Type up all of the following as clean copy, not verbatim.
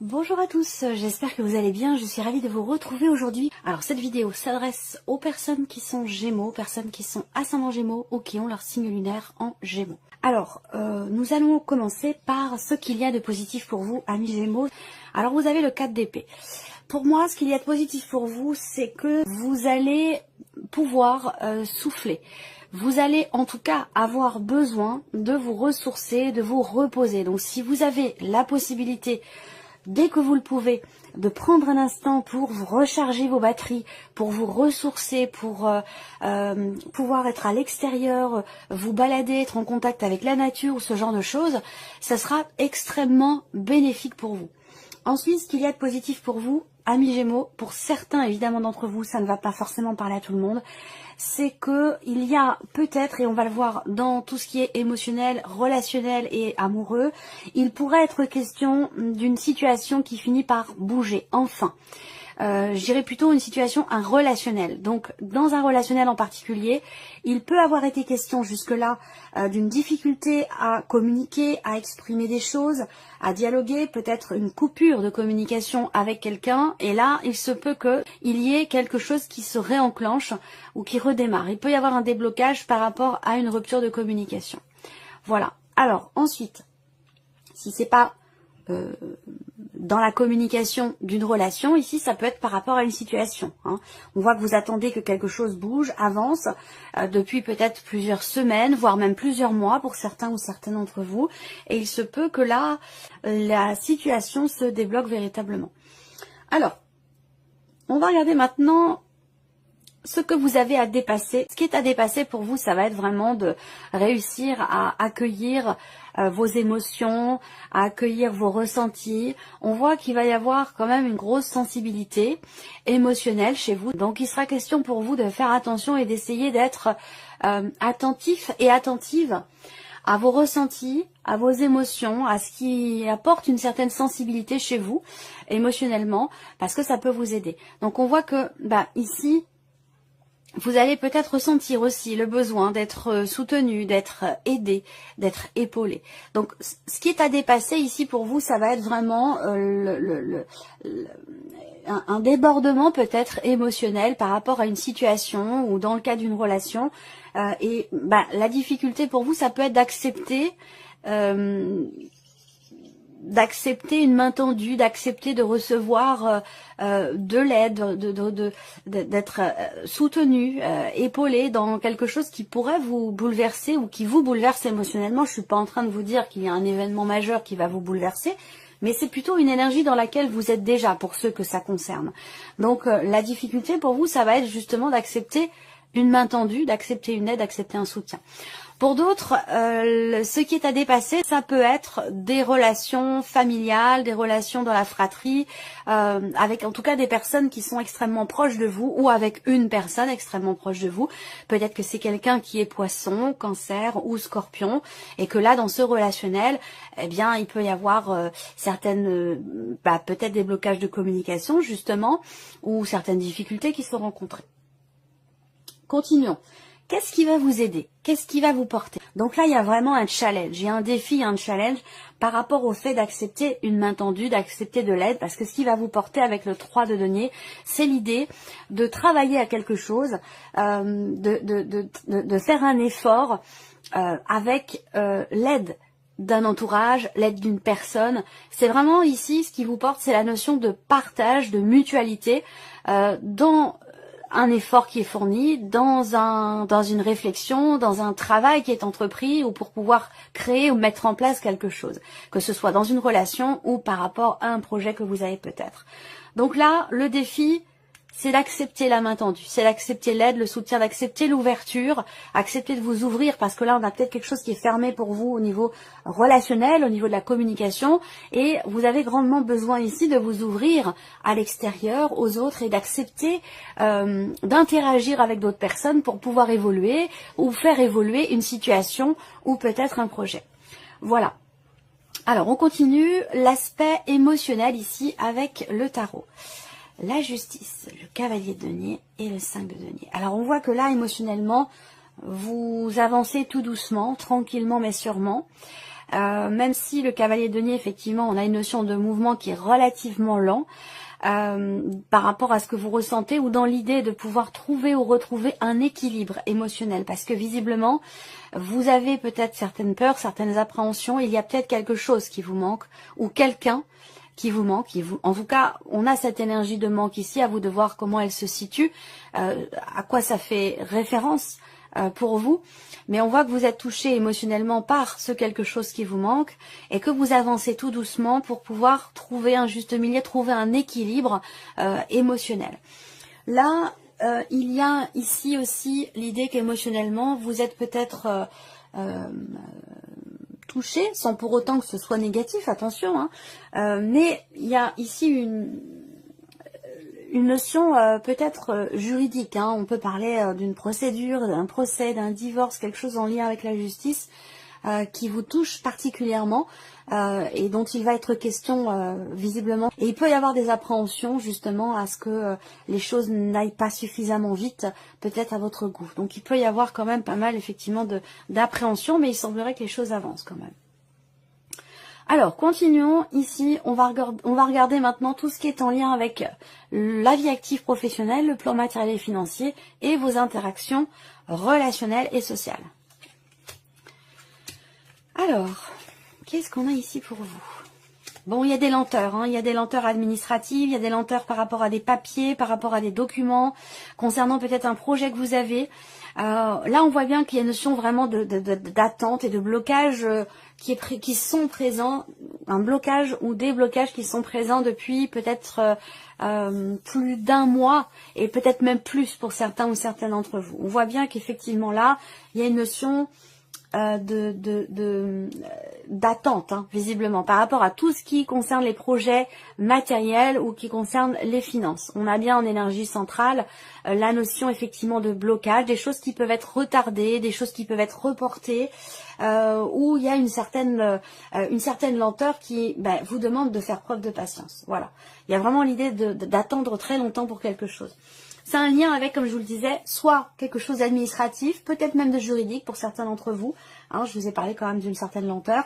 Bonjour à tous, j'espère que vous allez bien, je suis ravie de vous retrouver aujourd'hui. Alors cette vidéo s'adresse aux personnes qui sont Gémeaux, personnes qui sont ascendant Gémeaux ou qui ont leur signe lunaire en Gémeaux. Alors, nous allons commencer par ce qu'il y a de positif pour vous, amis Gémeaux. Alors vous avez le 4 d'épée. Pour moi, ce qu'il y a de positif pour vous, c'est que vous allez pouvoir souffler. Vous allez en tout cas avoir besoin de vous ressourcer, de vous reposer. Donc si vous avez la possibilité, dès que vous le pouvez, de prendre un instant pour vous recharger vos batteries, pour vous ressourcer, pour pouvoir être à l'extérieur, vous balader, être en contact avec la nature ou ce genre de choses, ça sera extrêmement bénéfique pour vous. Ensuite, ce qu'il y a de positif pour vous, amis Gémeaux, pour certains évidemment d'entre vous, ça ne va pas forcément parler à tout le monde, c'est que il y a peut-être, et on va le voir dans tout ce qui est émotionnel, relationnel et amoureux, il pourrait être question d'une situation qui finit par bouger, enfin. Je dirais plutôt une situation, un relationnel. Donc, dans un relationnel en particulier, il peut avoir été question jusque-là d'une difficulté à communiquer, à exprimer des choses, à dialoguer, peut-être une coupure de communication avec quelqu'un. Et là, il se peut qu'il y ait quelque chose qui se réenclenche ou qui redémarre. Il peut y avoir un déblocage par rapport à une rupture de communication. Voilà. Alors, ensuite, si c'est pas dans la communication d'une relation, ici ça peut être par rapport à une situation. On voit que vous attendez que quelque chose bouge, avance, depuis peut-être plusieurs semaines, voire même plusieurs mois pour certains ou certaines d'entre vous, et il se peut que là, la situation se débloque véritablement. Alors, on va regarder maintenant ce que vous avez à dépasser. Ce qui est à dépasser pour vous, ça va être vraiment de réussir à accueillir vos émotions, à accueillir vos ressentis. On voit qu'il va y avoir quand même une grosse sensibilité émotionnelle chez vous. Donc il sera question pour vous de faire attention et d'essayer d'être attentif et attentive à vos ressentis, à vos émotions, à ce qui apporte une certaine sensibilité chez vous, émotionnellement, parce que ça peut vous aider. Donc on voit que ici, vous allez peut-être ressentir aussi le besoin d'être soutenu, d'être aidé, d'être épaulé. Donc, ce qui est à dépasser ici pour vous, ça va être vraiment un débordement peut-être émotionnel par rapport à une situation ou dans le cas d'une relation. La difficulté pour vous, ça peut être d'accepter une main tendue, d'accepter de recevoir de l'aide, d'être soutenu, épaulé dans quelque chose qui pourrait vous bouleverser ou qui vous bouleverse émotionnellement. Je suis pas en train de vous dire qu'il y a un événement majeur qui va vous bouleverser, mais c'est plutôt une énergie dans laquelle vous êtes déjà pour ceux que ça concerne. Donc la difficulté pour vous, ça va être justement d'accepter une main tendue, d'accepter une aide, d'accepter un soutien. Pour d'autres, ce qui est à dépasser, ça peut être des relations familiales, des relations dans la fratrie, avec en tout cas des personnes qui sont extrêmement proches de vous ou avec une personne extrêmement proche de vous. Peut-être que c'est quelqu'un qui est poisson, cancer ou scorpion et que là, dans ce relationnel, eh bien, il peut y avoir peut-être des blocages de communication justement ou certaines difficultés qui se rencontrent. Continuons. Qu'est-ce qui va vous aider? Qu'est-ce qui va vous porter? Donc là, il y a vraiment un challenge. Il y a un défi, un challenge par rapport au fait d'accepter une main tendue, d'accepter de l'aide, parce que ce qui va vous porter avec le 3 de denier, c'est l'idée de travailler à quelque chose, de faire un effort avec l'aide d'un entourage, l'aide d'une personne. C'est vraiment ici, ce qui vous porte, c'est la notion de partage, de mutualité dans un effort qui est fourni, dans une réflexion, dans un travail qui est entrepris ou pour pouvoir créer ou mettre en place quelque chose, que ce soit dans une relation ou par rapport à un projet que vous avez peut-être. Donc là, le défi, c'est d'accepter la main tendue, c'est d'accepter l'aide, le soutien, d'accepter l'ouverture, accepter de vous ouvrir parce que là, on a peut-être quelque chose qui est fermé pour vous au niveau relationnel, au niveau de la communication et vous avez grandement besoin ici de vous ouvrir à l'extérieur, aux autres et d'accepter d'interagir avec d'autres personnes pour pouvoir évoluer ou faire évoluer une situation ou peut-être un projet. Voilà. Alors, on continue l'aspect émotionnel ici avec le tarot. La justice, le cavalier de denier et le 5 de denier. Alors on voit que là émotionnellement vous avancez tout doucement, tranquillement mais sûrement. même si le cavalier de denier, effectivement, on a une notion de mouvement qui est relativement lent, par rapport à ce que vous ressentez ou dans l'idée de pouvoir trouver ou retrouver un équilibre émotionnel, parce que visiblement vous avez peut-être certaines peurs, certaines appréhensions, il y a peut-être quelque chose qui vous manque ou quelqu'un qui vous manque. En tout cas, on a cette énergie de manque ici, à vous de voir comment elle se situe, à quoi ça fait référence pour vous, mais on voit que vous êtes touché émotionnellement par ce quelque chose qui vous manque et que vous avancez tout doucement pour pouvoir trouver un juste milieu, trouver un équilibre émotionnel. Là, il y a ici aussi l'idée qu'émotionnellement, vous êtes peut-être touché, sans pour autant que ce soit négatif, attention, hein, mais il y a ici une notion peut-être juridique, hein. On peut parler d'une procédure, d'un procès, d'un divorce, quelque chose en lien avec la justice qui vous touche particulièrement et dont il va être question visiblement. Et il peut y avoir des appréhensions justement à ce que les choses n'aillent pas suffisamment vite, peut-être à votre goût. Donc il peut y avoir quand même pas mal effectivement d'appréhension, mais il semblerait que les choses avancent quand même. Alors, continuons. Ici, on va regarder maintenant tout ce qui est en lien avec la vie active professionnelle, le plan matériel et financier et vos interactions relationnelles et sociales. Alors, qu'est-ce qu'on a ici pour vous? Bon, il y a des lenteurs, hein. Il y a des lenteurs administratives, il y a des lenteurs par rapport à des papiers, par rapport à des documents, concernant peut-être un projet que vous avez. Là, on voit bien qu'il y a une notion vraiment d'attente et de blocage qui sont présents, un blocage ou des blocages qui sont présents depuis peut-être plus d'un mois et peut-être même plus pour certains ou certaines d'entre vous. On voit bien qu'effectivement là, il y a une notion d'attente, hein, visiblement, par rapport à tout ce qui concerne les projets matériels ou qui concerne les finances. On a bien en énergie centrale la notion effectivement de blocage, des choses qui peuvent être retardées, des choses qui peuvent être reportées, où il y a une certaine lenteur qui vous demande de faire preuve de patience. Voilà. Il y a vraiment l'idée d'attendre très longtemps pour quelque chose. C'est un lien avec, comme je vous le disais, soit quelque chose d'administratif, peut-être même de juridique pour certains d'entre vous. Hein, je vous ai parlé quand même d'une certaine lenteur.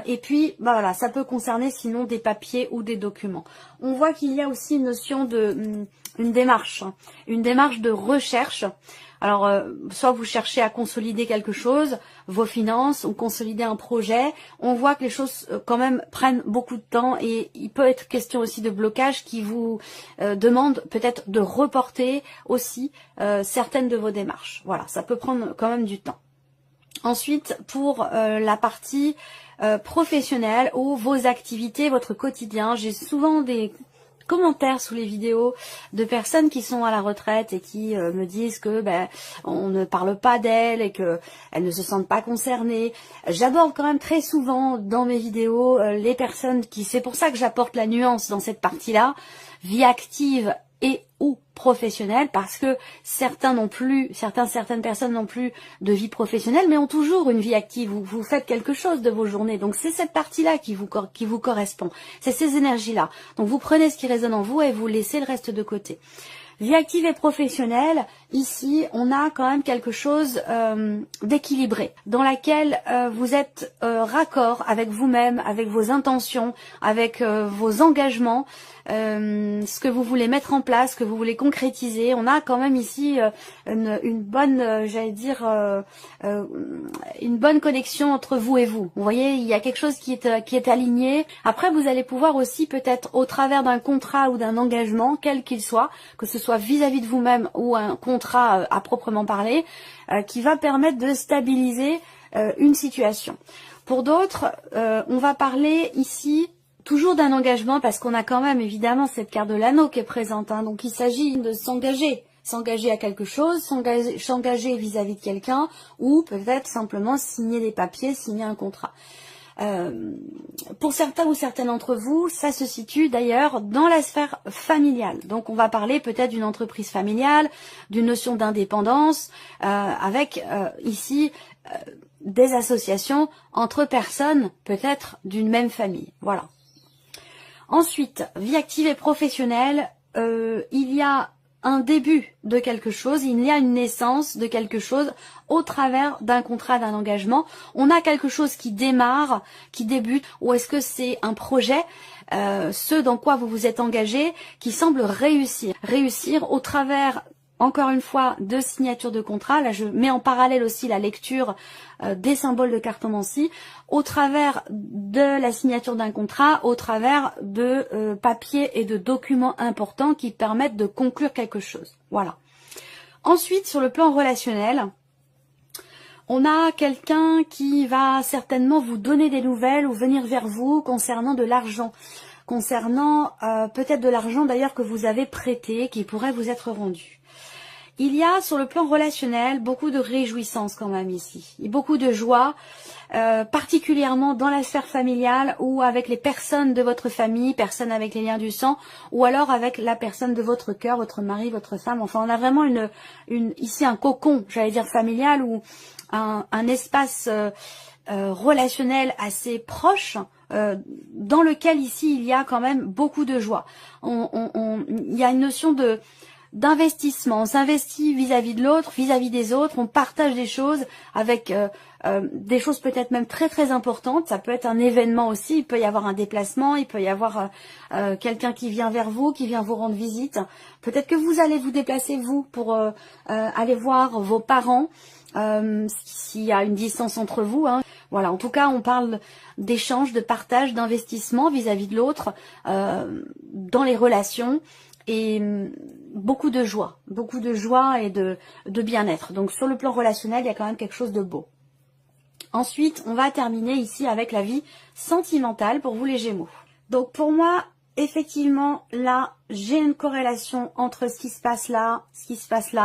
Et puis, voilà, ça peut concerner sinon des papiers ou des documents. On voit qu'il y a aussi une notion de une démarche de recherche. Alors, soit vous cherchez à consolider quelque chose, vos finances, ou consolider un projet. On voit que les choses, quand même, prennent beaucoup de temps et il peut être question aussi de blocage qui vous demande peut-être de reporter aussi certaines de vos démarches. Voilà, ça peut prendre quand même du temps. Ensuite, pour la partie professionnelle ou vos activités, votre quotidien, j'ai souvent des commentaires sous les vidéos de personnes qui sont à la retraite et qui me disent que on ne parle pas d'elles et que elles ne se sentent pas concernées. J'aborde quand même très souvent dans mes vidéos les personnes qui, c'est pour ça que j'apporte la nuance dans cette partie-là, vie active et ou professionnelle, parce que certaines personnes n'ont plus de vie professionnelle, mais ont toujours une vie active. Vous faites quelque chose de vos journées. Donc c'est cette partie-là qui vous correspond. C'est ces énergies-là. Donc vous prenez ce qui résonne en vous et vous laissez le reste de côté. Vie active et professionnelle, ici, on a quand même quelque chose d'équilibré, dans laquelle vous êtes raccord avec vous-même, avec vos intentions, avec vos engagements, ce que vous voulez mettre en place, ce que vous voulez concrétiser. On a quand même ici une bonne, une bonne connexion entre vous et vous. Vous voyez, il y a quelque chose qui est aligné. Après, vous allez pouvoir aussi peut-être au travers d'un contrat ou d'un engagement, quel qu'il soit, que ce soit vis-à-vis de vous-même ou un contrat à proprement parler, qui va permettre de stabiliser une situation. Pour d'autres, on va parler ici toujours d'un engagement, parce qu'on a quand même évidemment cette carte de l'anneau qui est présente, hein. Donc il s'agit de s'engager à quelque chose, s'engager vis-à-vis de quelqu'un, ou peut-être simplement signer des papiers, signer un contrat. Pour certains ou certaines d'entre vous, ça se situe d'ailleurs dans la sphère familiale. Donc on va parler peut-être d'une entreprise familiale, d'une notion d'indépendance, avec ici des associations entre personnes peut-être d'une même famille. Voilà. Ensuite, vie active et professionnelle, il y a un début de quelque chose, il y a une naissance de quelque chose au travers d'un contrat, d'un engagement. On a quelque chose qui démarre, qui débute, ou est-ce que c'est un projet, ce dans quoi vous vous êtes engagé, qui semble réussir. Réussir au travers, encore une fois, de signature de contrat. Là, je mets en parallèle aussi la lecture des symboles de cartomancie, au travers de la signature d'un contrat, au travers de papiers et de documents importants qui permettent de conclure quelque chose. Voilà. Ensuite, sur le plan relationnel, on a quelqu'un qui va certainement vous donner des nouvelles ou venir vers vous concernant de l'argent. Concernant peut-être de l'argent d'ailleurs que vous avez prêté, qui pourrait vous être rendu. Il y a sur le plan relationnel beaucoup de réjouissance quand même ici, et beaucoup de joie, particulièrement dans la sphère familiale ou avec les personnes de votre famille, personnes avec les liens du sang, ou alors avec la personne de votre cœur, votre mari, votre femme. Enfin, on a vraiment ici un cocon, j'allais dire familial, ou un espace relationnel assez proche, dans lequel ici il y a quand même beaucoup de joie. Il y a une notion d'investissement, on s'investit vis-à-vis de l'autre, vis-à-vis des autres, on partage des choses avec des choses peut-être même très très importantes. Ça peut être un événement aussi, il peut y avoir un déplacement, il peut y avoir quelqu'un qui vient vers vous, qui vient vous rendre visite. Peut-être que vous allez vous déplacer vous pour aller voir vos parents, s'il y a une distance entre vous, hein. Voilà, en tout cas on parle d'échange, de partage, d'investissement vis-à-vis de l'autre, dans les relations. Et beaucoup de joie et de bien-être. Donc sur le plan relationnel, il y a quand même quelque chose de beau. Ensuite, on va terminer ici avec la vie sentimentale pour vous les Gémeaux. Donc pour moi, effectivement, là, j'ai une corrélation entre ce qui se passe là,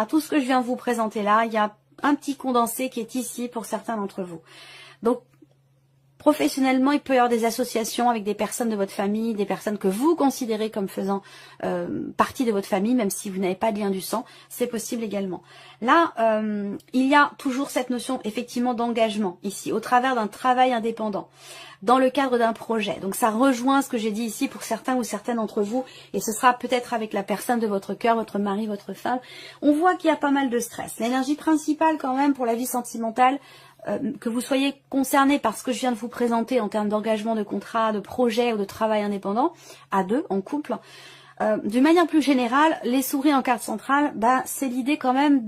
tout ce que je viens de vous présenter là. Il y a un petit condensé qui est ici pour certains d'entre vous. Donc, professionnellement, il peut y avoir des associations avec des personnes de votre famille, des personnes que vous considérez comme faisant partie de votre famille, même si vous n'avez pas de lien du sang, c'est possible également. Là, il y a toujours cette notion effectivement d'engagement ici, au travers d'un travail indépendant, dans le cadre d'un projet. Donc ça rejoint ce que j'ai dit ici pour certains ou certaines d'entre vous, et ce sera peut-être avec la personne de votre cœur, votre mari, votre femme. On voit qu'il y a pas mal de stress. L'énergie principale quand même pour la vie sentimentale, que vous soyez concerné par ce que je viens de vous présenter en termes d'engagement, de contrat, de projet ou de travail indépendant, à deux, en couple, d'une manière plus générale, les souris en carte centrale, c'est l'idée quand même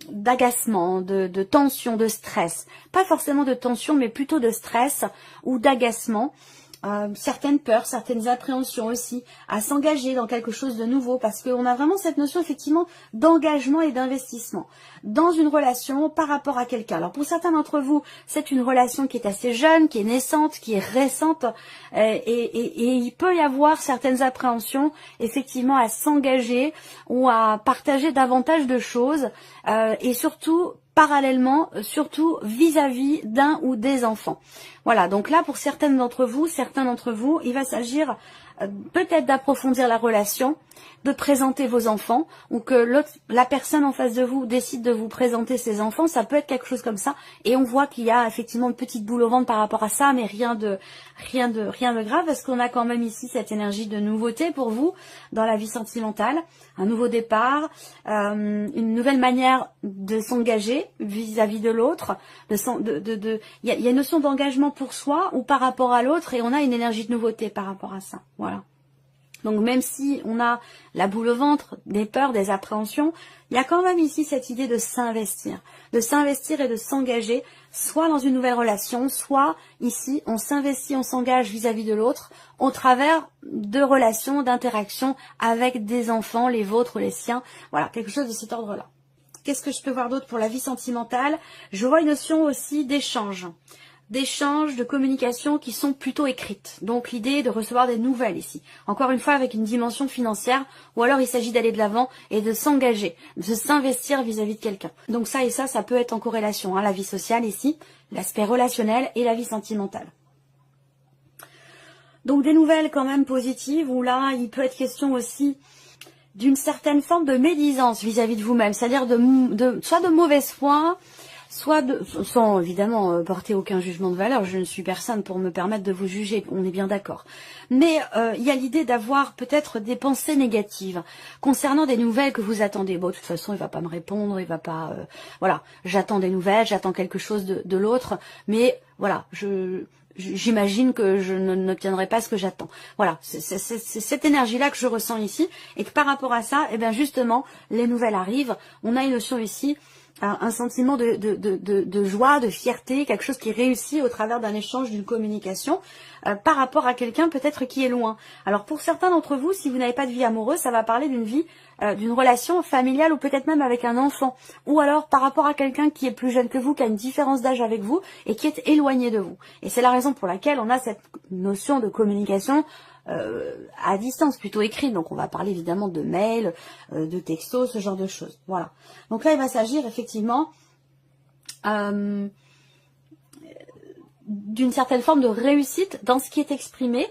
d'agacement, de tension, de stress. Pas forcément de tension, mais plutôt de stress ou d'agacement. Certaines peurs, certaines appréhensions aussi, à s'engager dans quelque chose de nouveau, parce qu'on a vraiment cette notion effectivement d'engagement et d'investissement dans une relation par rapport à quelqu'un. Alors pour certains d'entre vous, c'est une relation qui est assez jeune, qui est naissante, qui est récente, et il peut y avoir certaines appréhensions effectivement à s'engager ou à partager davantage de choses, et surtout parallèlement, surtout vis-à-vis d'un ou des enfants. Voilà, donc là pour certains d'entre vous, il va s'agir peut-être d'approfondir la relation, de présenter vos enfants, ou que la personne en face de vous décide de vous présenter ses enfants, ça peut être quelque chose comme ça, et on voit qu'il y a effectivement une petite boule au ventre par rapport à ça, mais rien de grave, parce qu'on a quand même ici cette énergie de nouveauté pour vous, dans la vie sentimentale, un nouveau départ, une nouvelle manière de s'engager vis-à-vis de l'autre, il y a une notion d'engagement pour soi ou par rapport à l'autre, et on a une énergie de nouveauté par rapport à ça, voilà. Donc même si on a la boule au ventre, des peurs, des appréhensions, il y a quand même ici cette idée de s'investir et de s'engager, soit dans une nouvelle relation, soit ici on s'investit, on s'engage vis-à-vis de l'autre, au travers de relations, d'interactions avec des enfants, les vôtres, les siens, voilà, quelque chose de cet ordre-là. Qu'est-ce que je peux voir d'autre pour la vie sentimentale? Je vois une notion aussi d'échange, de communication qui sont plutôt écrites. Donc l'idée de recevoir des nouvelles ici. Encore une fois avec une dimension financière, ou alors il s'agit d'aller de l'avant et de s'engager, de s'investir vis-à-vis de quelqu'un. Donc ça et ça peut être en corrélation, hein, la vie sociale ici, l'aspect relationnel et la vie sentimentale. Donc des nouvelles quand même positives, où là il peut être question aussi d'une certaine forme de médisance vis-à-vis de vous-même, c'est-à-dire soit de mauvaise foi, sans évidemment porter aucun jugement de valeur, je ne suis personne pour me permettre de vous juger, on est bien d'accord. Mais il y a l'idée d'avoir peut-être des pensées négatives concernant des nouvelles que vous attendez. Bon, de toute façon, il va pas me répondre, il va pas... voilà, j'attends des nouvelles, j'attends quelque chose de l'autre, mais voilà, j'imagine que je n'obtiendrai pas ce que j'attends. Voilà, c'est cette énergie-là que je ressens ici, et que par rapport à ça, eh bien justement, les nouvelles arrivent. On a une notion ici, un sentiment de joie, de fierté, quelque chose qui réussit au travers d'un échange, d'une communication, par rapport à quelqu'un peut-être qui est loin. Alors pour certains d'entre vous, si vous n'avez pas de vie amoureuse, ça va parler d'une vie, d'une relation familiale ou peut-être même avec un enfant. Ou alors par rapport à quelqu'un qui est plus jeune que vous, qui a une différence d'âge avec vous et qui est éloigné de vous. Et c'est la raison pour laquelle on a cette notion de communication à distance, plutôt écrite. Donc on va parler évidemment de mails, de textos, ce genre de choses. Voilà. Donc là, il va s'agir effectivement d'une certaine forme de réussite dans ce qui est exprimé,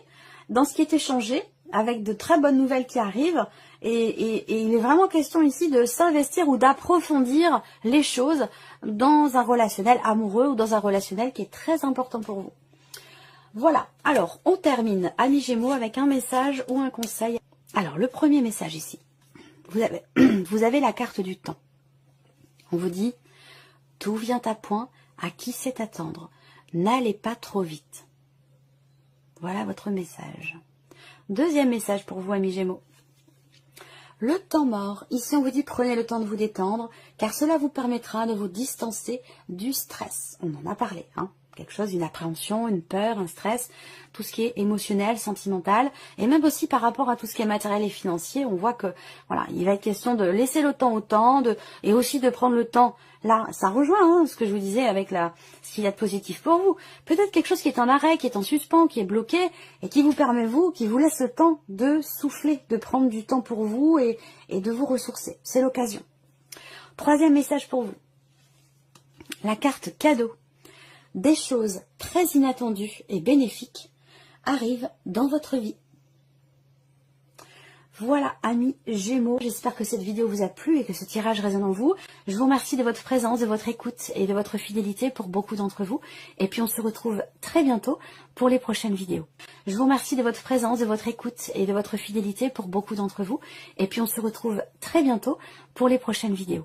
dans ce qui est échangé, avec de très bonnes nouvelles qui arrivent. Et il est vraiment question ici de s'investir ou d'approfondir les choses dans un relationnel amoureux ou dans un relationnel qui est très important pour vous. Voilà, alors on termine, amis Gémeaux, avec un message ou un conseil. Alors le premier message ici, vous avez la carte du temps. On vous dit, tout vient à point, à qui sait attendre. N'allez pas trop vite. Voilà votre message. Deuxième message pour vous, amis Gémeaux. Le temps mort. Ici, on vous dit prenez le temps de vous détendre, car cela vous permettra de vous distancer du stress. On en a parlé, hein. Quelque chose, une appréhension, une peur, un stress, tout ce qui est émotionnel, sentimental, et même aussi par rapport à tout ce qui est matériel et financier, on voit que, voilà, il va être question de laisser le temps au temps, et aussi de prendre le temps. Là, ça rejoint hein, ce que je vous disais avec ce qu'il y a de positif pour vous. Peut-être quelque chose qui est en arrêt, qui est en suspens, qui est bloqué, et qui vous permet, qui vous laisse le temps de souffler, de prendre du temps pour vous et de vous ressourcer. C'est l'occasion. Troisième message pour vous. La carte cadeau. Des choses très inattendues et bénéfiques arrivent dans votre vie. Voilà, amis Gémeaux, j'espère que cette vidéo vous a plu et que ce tirage résonne en vous. Je vous remercie de votre présence, de votre écoute et de votre fidélité pour beaucoup d'entre vous. Et puis on se retrouve très bientôt pour les prochaines vidéos. Je vous remercie de votre présence, de votre écoute et de votre fidélité pour beaucoup d'entre vous. Et puis on se retrouve très bientôt pour les prochaines vidéos.